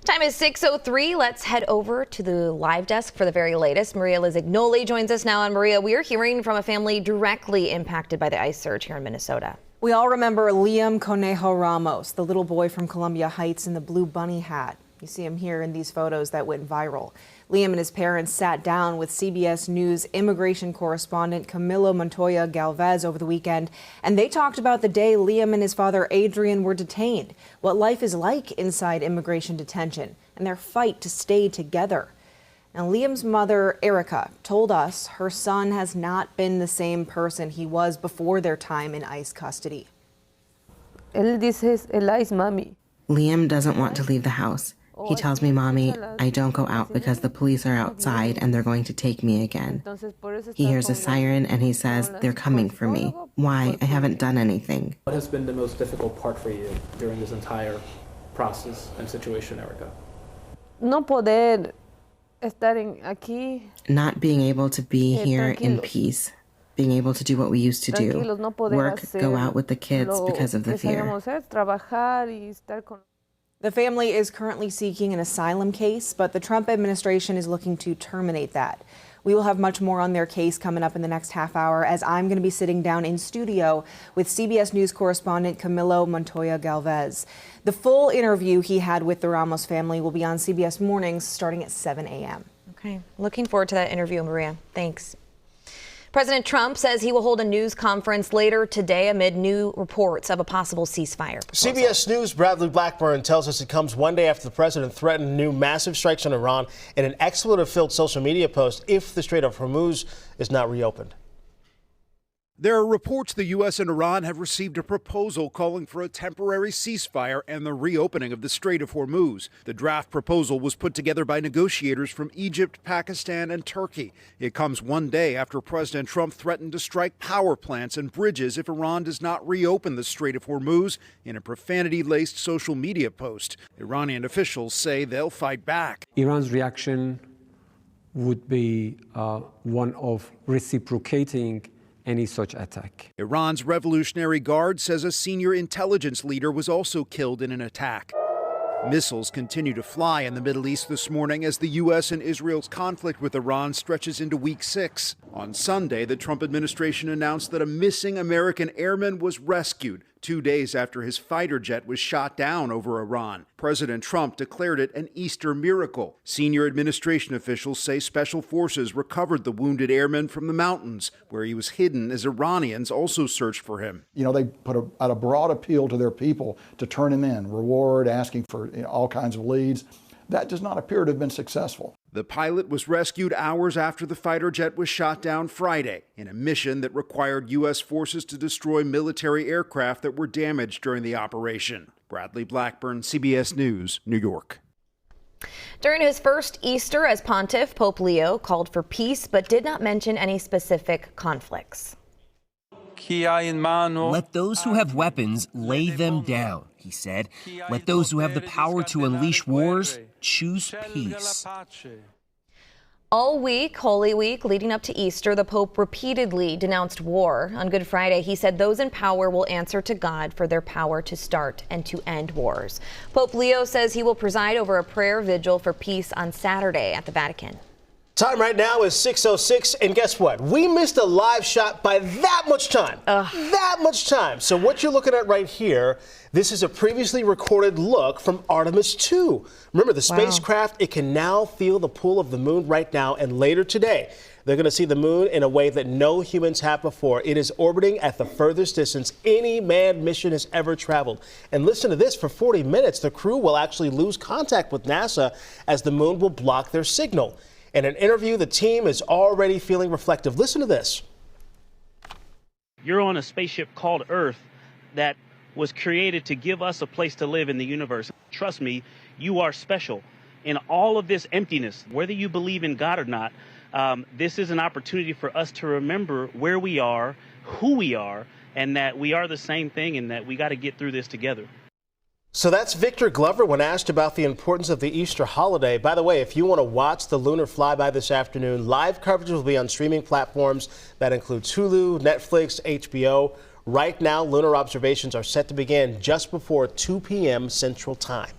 Time is 6:03. Let's head over to the live desk for the very latest. Maria Lizignoli joins us now. And Maria, we are hearing from a family directly impacted by the ice surge here in Minnesota. We all remember Liam Conejo Ramos, the little boy from Columbia Heights in the blue bunny hat. You see him here in these photos that went viral. Liam and his parents sat down with CBS News immigration correspondent Camilo Montoya Galvez over the weekend, and they talked about the day Liam and his father Adrian were detained, what life is like inside immigration detention, and their fight to stay together. Now, Liam's mother, Erica, told us her son has not been the same person he was before their time in ICE custody. Liam doesn't want to leave the house. He tells me, "Mommy, I don't go out because the police are outside and they're going to take me again." He hears a siren and he says, "They're coming for me." Why? I haven't done anything. What has been the most difficult part for you during this entire process and situation, Erica? Not being able to be here in peace. Being able to do what we used to do. Work, go out with the kids because of the fear. The family is currently seeking an asylum case, but the Trump administration is looking to terminate that. We will have much more on their case coming up in the next half hour, as I'm going to be sitting down in studio with CBS News correspondent Camilo Montoya Galvez. The full interview he had with the Ramos family will be on CBS Mornings starting at 7 a.m. Okay, looking forward to that interview, Maria. Thanks. President Trump says he will hold a news conference later today amid new reports of a possible ceasefire proposal. CBS News' Bradley Blackburn tells us it comes one day after the president threatened new massive strikes on Iran in an expletive-filled social media post if the Strait of Hormuz is not reopened. There are reports the U.S. and Iran have received a proposal calling for a temporary ceasefire and the reopening of the Strait of Hormuz. The draft proposal was put together by negotiators from Egypt, Pakistan, and Turkey. It comes one day after President Trump threatened to strike power plants and bridges if Iran does not reopen the Strait of Hormuz in a profanity-laced social media post. Iranian officials say they'll fight back. Iran's reaction would be one of reciprocating any such attack. Iran's Revolutionary Guard says a senior intelligence leader was also killed in an attack. Missiles continue to fly in the Middle East this morning as the U.S. and Israel's conflict with Iran stretches into week 6. On Sunday, the Trump administration announced that a missing American airman was rescued 2 days after his fighter jet was shot down over Iran. President Trump declared it an Easter miracle. Senior administration officials say special forces recovered the wounded airman from the mountains, where he was hidden as Iranians also searched for him. You know, they put out a broad appeal to their people to turn him in, reward, asking for all kinds of leads. That does not appear to have been successful. The pilot was rescued hours after the fighter jet was shot down Friday in a mission that required U.S. forces to destroy military aircraft that were damaged during the operation. Bradley Blackburn, CBS News, New York. During his first Easter as pontiff, Pope Leo called for peace but did not mention any specific conflicts. Let those who have weapons lay them down, he said. Let those who have the power to unleash wars choose peace. All week, Holy Week, leading up to Easter, the Pope repeatedly denounced war. On Good Friday, he said those in power will answer to God for their power to start and to end wars. Pope Leo says he will preside over a prayer vigil for peace on Saturday at the Vatican. Time right now is 6:06, and guess what? We missed a live shot by that much time. That much time. So what you're looking at right here, this is a previously recorded look from Artemis 2. Remember, the spacecraft, it can now feel the pull of the moon right now, and later today, they're going to see the moon in a way that no humans have before. It is orbiting at the furthest distance any manned mission has ever traveled. And listen to this, for 40 minutes, the crew will actually lose contact with NASA as the moon will block their signal. In an interview, the team is already feeling reflective. Listen to this. You're on a spaceship called Earth that was created to give us a place to live in the universe. Trust me, you are special. In all of this emptiness, whether you believe in God or not, this is an opportunity for us to remember where we are, who we are, and that we are the same thing and that we got to get through this together. So that's Victor Glover when asked about the importance of the Easter holiday. By the way, if you want to watch the lunar flyby this afternoon, live coverage will be on streaming platforms that includes Hulu, Netflix, HBO. Right now, lunar observations are set to begin just before 2 p.m. Central Time.